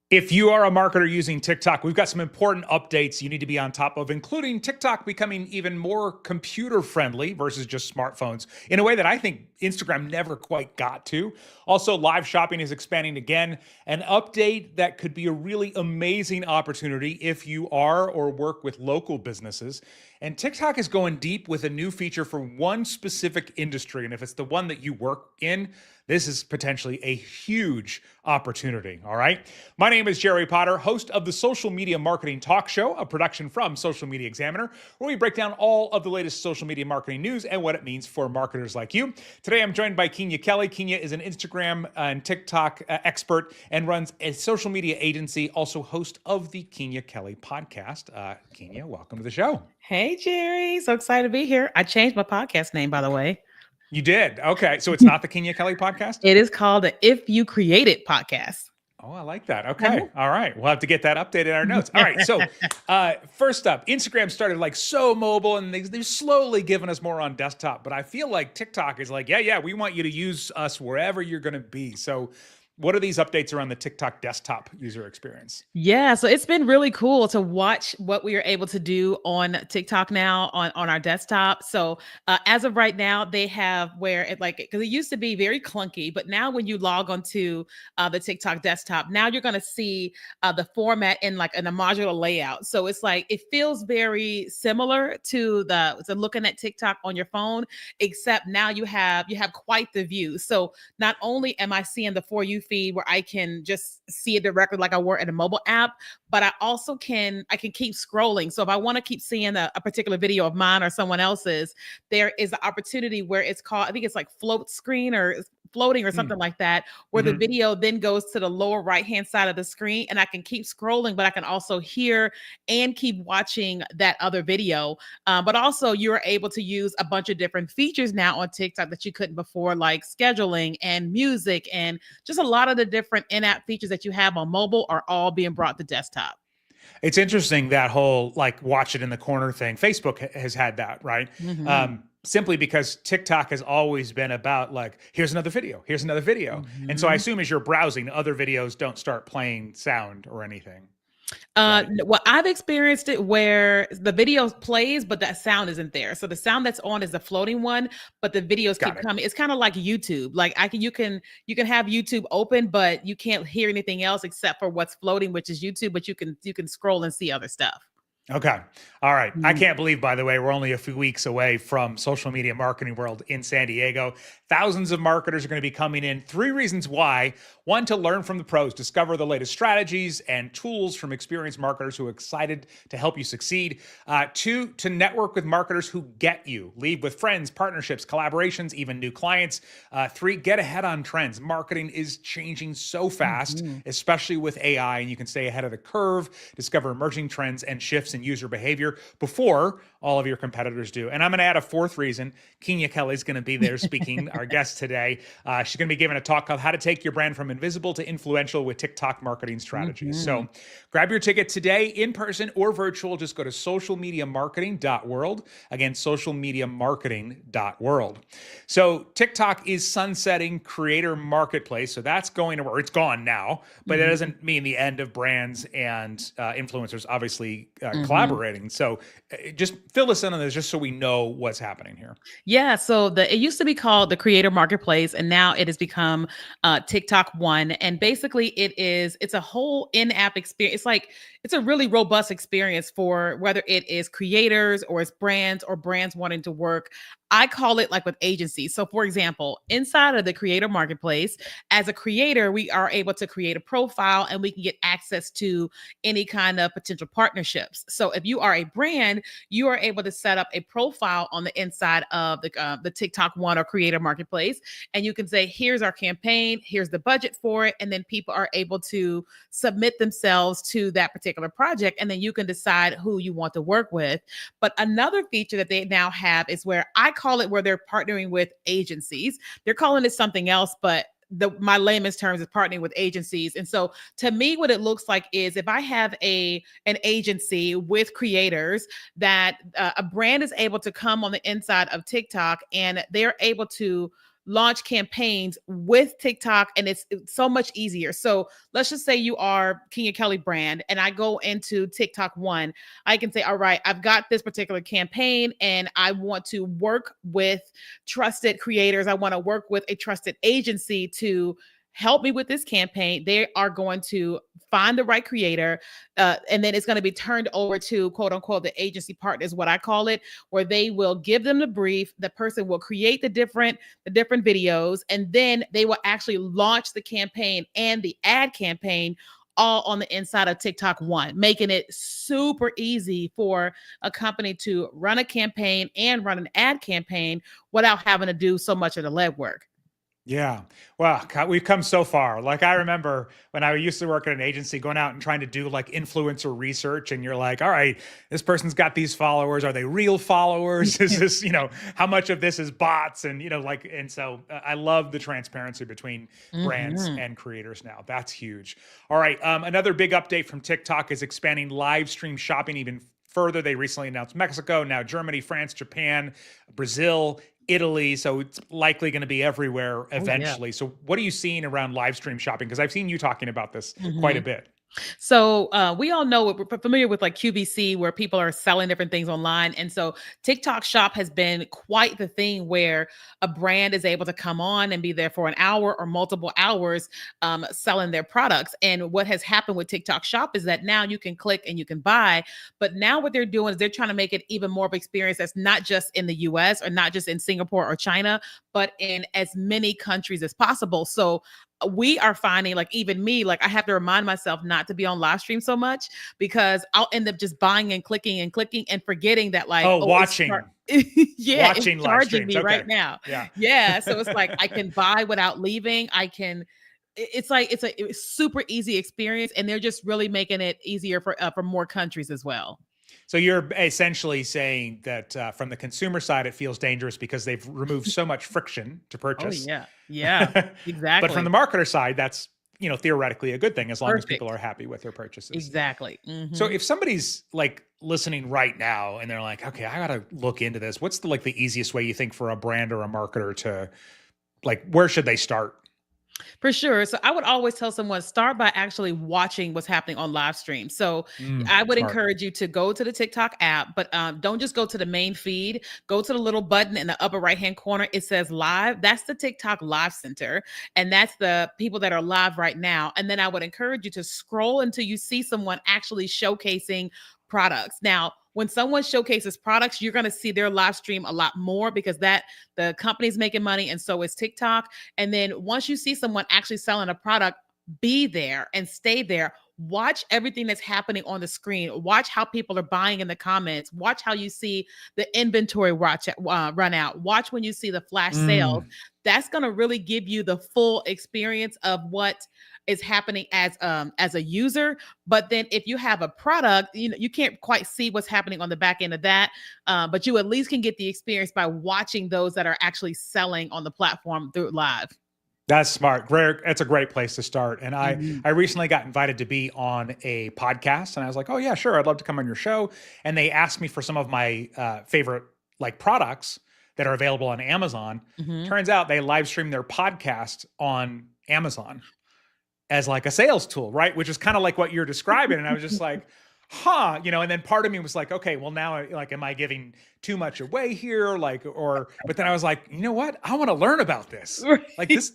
If you are a marketer using TikTok, we've got some important updates you need to be on top of, including TikTok becoming even more computer friendly versus just smartphones in a way that I think Instagram never quite got to. Also, live shopping is expanding again, an update that could be a really amazing opportunity if you are or work with local businesses. And TikTok is going deep with a new feature for one specific industry. And if it's the one that you work in, this is potentially a huge opportunity. All right. My name is Jerry Potter, host of the Social Media Marketing Talk Show, a production from Social Media Examiner, where we break down all of the latest social media marketing news and what it means for marketers like you. Today, I'm joined by Kenya Kelly. Kenya is an Instagram and TikTok expert and runs a social media agency, also host of the Kenya Kelly podcast. Kenya, welcome to the show. Hey, Jerry. So excited to be here. I changed my podcast name, by the way. You did? Okay. So it's not the Kenya Kelly podcast? It is called the If You Create It podcast. Oh, I like that. Okay. All right. We'll have to get that updated in our notes. All right. So first up, Instagram started like so mobile and they've slowly given us more on desktop. But I feel like TikTok is like, yeah, we want you to use us wherever you're going to be. So what are these updates around the TikTok desktop user experience? Yeah, so it's been really cool to watch what we are able to do on TikTok now on our desktop. So as of right now, they have where it like because it used to be very clunky, but now when you log onto the TikTok desktop, now you're going to see the format in like in a modular layout. So it's like it feels very similar to looking at TikTok on your phone, except now you have quite the view. So not only am I seeing the For You feed where I can just see it directly like I were in a mobile app, but I also can keep scrolling. So if I want to keep seeing a particular video of mine or someone else's, there is an opportunity where it's called, I think it's like float screen or floating or something like that, where the video then goes to the lower right hand side of the screen and I can keep scrolling, but I can also hear and keep watching that other video. But also you're able to use a bunch of different features now on TikTok that you couldn't before, like scheduling and music and just a lot of the different in-app features that you have on mobile are all being brought to desktop. It's interesting that whole like watch it in the corner thing. Facebook has had that, right? Simply because TikTok has always been about like, here's another video, here's another video. And so I assume as you're browsing, other videos don't start playing sound or anything. Right. Well, I've experienced it where the video plays, but that sound isn't there. So the sound that's on is the floating one, but the videos keep coming. It's kind of like YouTube. Like you can have YouTube open, but you can't hear anything else except for what's floating, which is YouTube. But you can scroll and see other stuff. Okay. All right. I can't believe, by the way, we're only a few weeks away from Social Media Marketing World in San Diego. Thousands of marketers are going to be coming in. 3 reasons why. 1, to learn from the pros, discover the latest strategies and tools from experienced marketers who are excited to help you succeed. 2, to network with marketers who get you. Lead with friends, partnerships, collaborations, even new clients. 3, get ahead on trends. Marketing is changing so fast, especially with AI, and you can stay ahead of the curve, discover emerging trends and shifts in user behavior before all of your competitors do. And I'm going to add a 4th reason. Kenya Kelly is going to be there speaking, our guest today. She's going to be giving a talk called How to Take Your Brand from Invisible to Influential with TikTok Marketing Strategies. So grab your ticket today in person or virtual. Just go to socialmediamarketing.world. Again, socialmediamarketing.world. So TikTok is sunsetting Creator Marketplace. So that's going to, or it's gone now, but it doesn't mean the end of brands and influencers obviously collaborating. So just fill us in on this just so we know what's happening here. Yeah, so it used to be called the Creator Marketplace, and now it has become TikTok One. And basically, it's a whole in-app experience. It's a really robust experience for whether it is creators or it's brands or brands wanting to work. I call it like with agencies. So, for example, inside of the Creator Marketplace, as a creator, we are able to create a profile and we can get access to any kind of potential partnerships. So, if you are a brand, you are able to set up a profile on the inside of the TikTok One or Creator Marketplace, and you can say, "Here's our campaign. Here's the budget for it," and then people are able to submit themselves to that particular project, and then you can decide who you want to work with. But another feature that they now have is where I call it where they're partnering with agencies. They're calling it something else, but my layman's terms is partnering with agencies. And so to me, what it looks like is if I have an agency with creators that a brand is able to come on the inside of TikTok and they're able to launch campaigns with TikTok, and it's so much easier. So let's just say you are Kenya Kelly brand, and I go into TikTok One. I can say, all right, I've got this particular campaign, and I want to work with trusted creators. I want to work with a trusted agency to help me with this campaign. They are going to find the right creator, and then it's going to be turned over to quote unquote the agency partners, what I call it, where they will give them the brief. The person will create the different videos, and then they will actually launch the campaign and the ad campaign all on the inside of TikTok One, making it super easy for a company to run a campaign and run an ad campaign without having to do so much of the legwork. Yeah. Well, God, we've come so far. Like I remember when I used to work at an agency going out and trying to do like influencer research, and you're like, all right, this person's got these followers. Are they real followers? Is this, how much of this is bots? And, and so I love the transparency between brands and creators now. That's huge. All right. Another big update from TikTok is expanding live stream shopping even further. They recently announced Mexico, now Germany, France, Japan, Brazil, Italy, so it's likely going to be everywhere eventually. So what are you seeing around live stream shopping? Because I've seen you talking about this quite a bit. So we all know, we're familiar with like QVC, where people are selling different things online. And so TikTok Shop has been quite the thing where a brand is able to come on and be there for an hour or multiple hours selling their products. And what has happened with TikTok Shop is that now you can click and you can buy. But now what they're doing is they're trying to make it even more of an experience that's not just in the US or not just in Singapore or China, but in as many countries as possible. So we are finding, like even me, like I have to remind myself not to be on live stream so much, because I'll end up just buying and clicking and forgetting that like watching. Yeah, watching it's charging live me right now. Yeah. So it's like I can buy without leaving. It's a super easy experience, and they're just really making it easier for more countries as well. So you're essentially saying that from the consumer side, it feels dangerous because they've removed so much friction to purchase. Oh yeah, exactly. But from the marketer side, that's theoretically a good thing as long as Perfect. people are happy with their purchases. Exactly. So if somebody's like listening right now and they're like, okay, I got to look into this. What's the easiest way you think for a brand or a marketer to where should they start? For sure. So I would always tell someone, start by actually watching what's happening on live stream. So I would Smart. encourage you to go to the TikTok app, but don't just go to the main feed. Go to the little button in the upper right-hand corner. It says live. That's the TikTok Live Center. And that's the people that are live right now. And then I would encourage you to scroll until you see someone actually showcasing products. Now, when someone showcases products, you're going to see their live stream a lot more, because the company's making money and so is TikTok. And then once you see someone actually selling a product, be there and stay there. Watch everything that's happening on the screen. Watch how people are buying in the comments. Watch how you see the inventory run out. Watch when you see the flash sales. That's going to really give you the full experience of what is happening as a user. But then if you have a product, you can't quite see what's happening on the back end of that, but you at least can get the experience by watching those that are actually selling on the platform through live. That's smart. That's a great place to start. And I recently got invited to be on a podcast, and I was like, oh yeah, sure, I'd love to come on your show. And they asked me for some of my favorite products that are available on Amazon. Turns out they live stream their podcast on Amazon as a sales tool, right? Which is kind of like what you're describing. And I was just like, and then part of me was like, okay, well now, am I giving too much away here? But then I was like, you know what? I want to learn about this.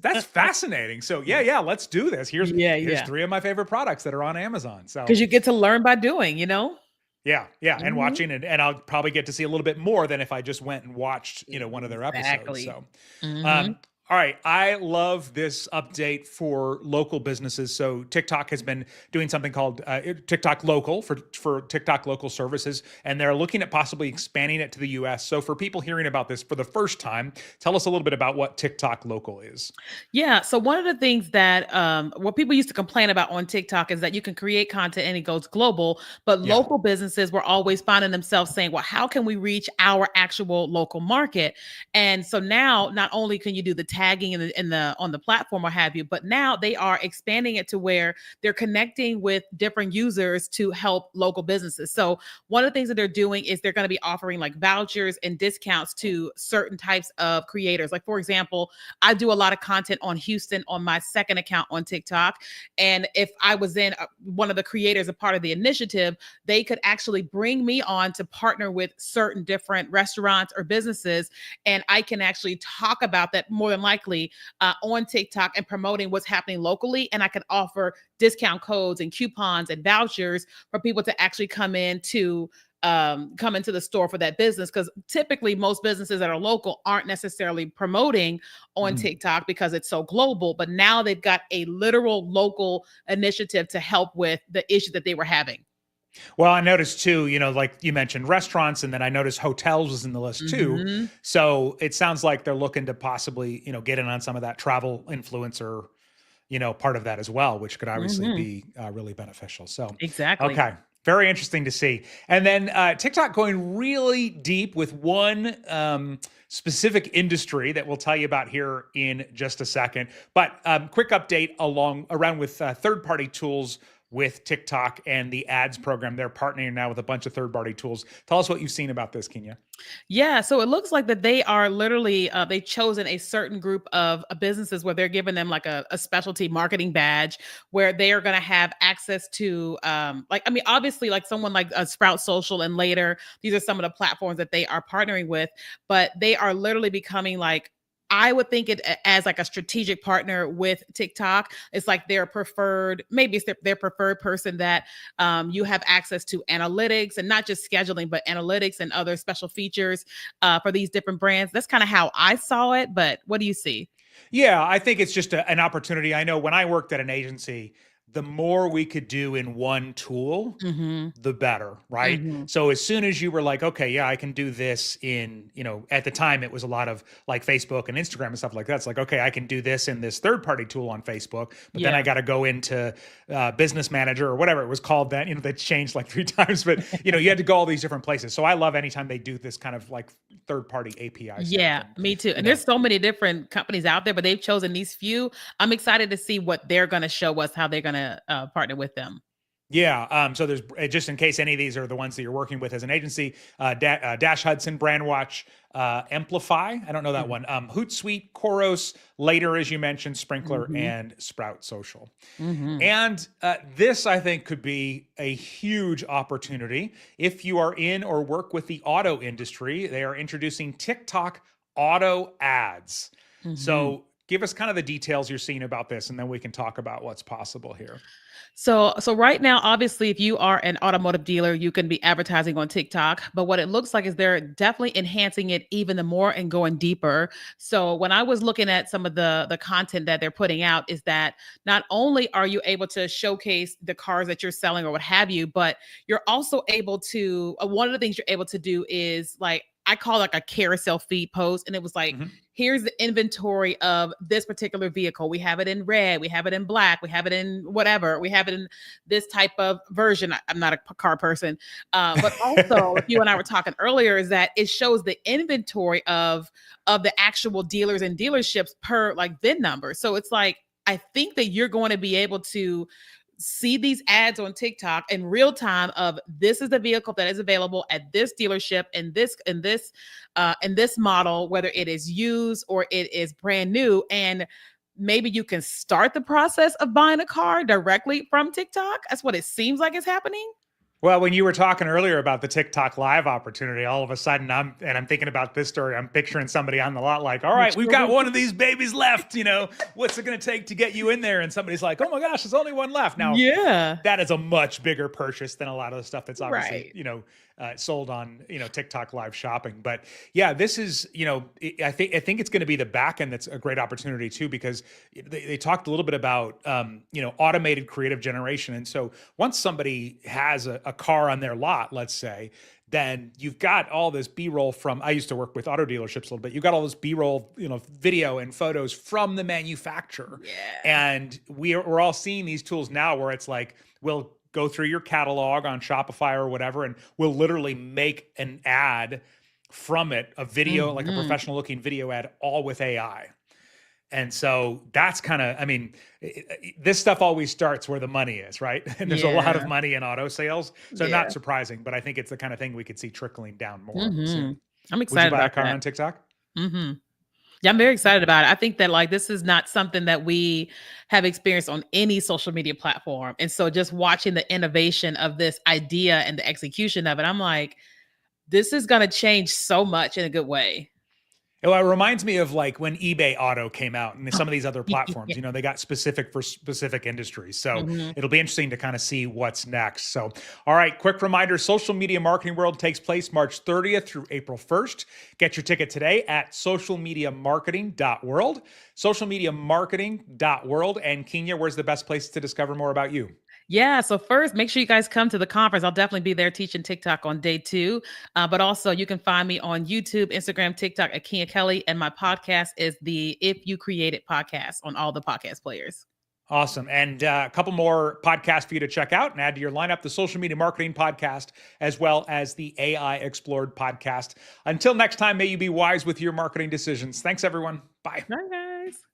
That's fascinating. So yeah, let's do this. Here's 3 of my favorite products that are on Amazon. So, because you get to learn by doing, Yeah. And watching it, and I'll probably get to see a little bit more than if I just went and watched, one of their episodes. So, all right. I love this update for local businesses. So TikTok has been doing something called TikTok Local for TikTok Local services, and they're looking at possibly expanding it to the US. So for people hearing about this for the first time, tell us a little bit about what TikTok Local is. Yeah. So one of the things that what people used to complain about on TikTok is that you can create content and it goes global, but local businesses were always finding themselves saying, well, how can we reach our actual local market? And so now not only can you do the tagging in the on the platform or have you, but now they are expanding it to where they're connecting with different users to help local businesses. So one of the things that they're doing is they're going to be offering like vouchers and discounts to certain types of creators. Like for example, I do a lot of content on Houston on my second account on TikTok, and if I was in one of the creators, a part of the initiative, they could actually bring me on to partner with certain different restaurants or businesses, and I can actually talk about that more than likely on TikTok and promoting what's happening locally. And I can offer discount codes and coupons and vouchers for people to actually come into the store for that business, because typically most businesses that are local aren't necessarily promoting on Mhm. TikTok because it's so global, but now they've got a literal local initiative to help with the issue that they were having. Well, I noticed too, like you mentioned restaurants, and then I noticed hotels was in the list too. Mhm. So it sounds like they're looking to possibly, get in on some of that travel influencer, part of that as well, which could obviously Mhm. be really beneficial. So, Exactly. okay. Very interesting to see. And then TikTok going really deep with one specific industry that we'll tell you about here in just a second. But quick update around with third-party tools with TikTok and the ads program. They're partnering now with a bunch of third-party tools. Tell us what you've seen about this, Kenya. Yeah, so it looks like that they are literally they've chosen a certain group of businesses where they're giving them like a specialty marketing badge where they are going to have access to like, I mean, obviously like someone like Sprout Social and later, these are some of the platforms that they are partnering with, but they are literally becoming like, I would think as like a strategic partner with TikTok. It's like their preferred, maybe it's their preferred person that you have access to analytics and not just scheduling, but analytics and other special features for these different brands. That's kind of how I saw it. But what do you see? Yeah, I think it's just an opportunity. I know when I worked at an agency, the more we could do in one tool, Hmm. the better, right? Hmm. So as soon as you were like, okay, yeah, I can do this in, at the time it was a lot of like Facebook and Instagram and stuff like that. It's like, okay, I can do this in this third party tool on Facebook, but then I Yeah. got to go into Business Manager or whatever it was called then. They changed like three times, but you had to go all these different places. So I love anytime they do this kind of like third party API stuff, Yeah, and me too. you And know, there's so many different companies out there, but they've chosen these few. I'm excited to see what they're going to show us, how they're going to partner with them. Yeah. So there's just in case any of these are the ones that you're working with as an agency, Dash Hudson, Brandwatch, Amplify. I don't know that one. Hootsuite, Koros, later, as you mentioned, Sprinkler, Hmm. and Sprout Social. Hmm. And this, I think, could be a huge opportunity if you are in or work with the auto industry. They are introducing TikTok auto ads. Hmm. So give us kind of the details you're seeing about this, and then we can talk about what's possible here. So right now, obviously, if you are an automotive dealer, you can be advertising on TikTok. But what it looks like is they're definitely enhancing it even the more and going deeper. So when I was looking at some of the content that they're putting out, is that not only are you able to showcase the cars that you're selling or what have you, but you're also able to one of the things you're able to do is like I call like a carousel feed post, and it was like Mhm. here's the inventory of this particular vehicle. We have it in red, we have it in black, we have it in whatever, we have it in this type of version. I'm not a car person, but also, like you and I were talking earlier, is that it shows the inventory of the actual dealers and dealerships per like VIN number. So it's like I think that you're going to be able to see these ads on TikTok in real time of this is the vehicle that is available at this dealership and this model, whether it is used or it is brand new. And maybe you can start the process of buying a car directly from TikTok. That's what it seems like is happening. Well, when you were talking earlier about the TikTok live opportunity, all of a sudden I'm thinking about this story. I'm picturing somebody on the lot like, all right, we've got one of these babies left. What's it going to take to get you in there? And somebody's like, oh my gosh, there's only one left. Now, Yeah. that is a much bigger purchase than a lot of the stuff that's obviously, Right. sold on, TikTok live shopping. But yeah, this is, I think it's going to be the back end that's a great opportunity too, because they talked a little bit about, automated creative generation. And so once somebody has a car on their lot, let's say, then you've got all this B-roll from, I used to work with auto dealerships a little bit. You've got all this B-roll, video and photos from the manufacturer. Yeah. And we're all seeing these tools now where it's like, we'll go through your catalog on Shopify or whatever, and we'll literally make an ad from it, a video, like a Mhm. professional looking video ad, all with AI. And so that's kind of, I mean, this stuff always starts where the money is, right? And there's a lot of Yeah. money in auto sales. So Yeah. not surprising, but I think it's the kind of thing we could see trickling down more Hmm. soon. I'm Would you excited buy a about car that. on TikTok? Hmm. Yeah, I'm very excited about it. I think that like this is not something that we have experienced on any social media platform. And so just watching the innovation of this idea and the execution of it, I'm like, this is going to change so much in a good way. Well, it reminds me of like when eBay Auto came out and some of these other Yeah. platforms, you know, they got specific for specific industries. So Mhm. it'll be interesting to kind of see what's next. So, all right, quick reminder, Social Media Marketing World takes place March 30th through April 1st. Get your ticket today at socialmediamarketing.world, socialmediamarketing.world. And Kenya, where's the best place to discover more about you? Yeah. So first, make sure you guys come to the conference. I'll definitely be there teaching TikTok on day 2. But also, you can find me on YouTube, Instagram, TikTok at Kenya Kelly, and my podcast is the If You Create It podcast on all the podcast players. Awesome. And a couple more podcasts for you to check out and add to your lineup, the Social Media Marketing Podcast, as well as the AI Explored Podcast. Until next time, may you be wise with your marketing decisions. Thanks, everyone. Bye. Bye, guys.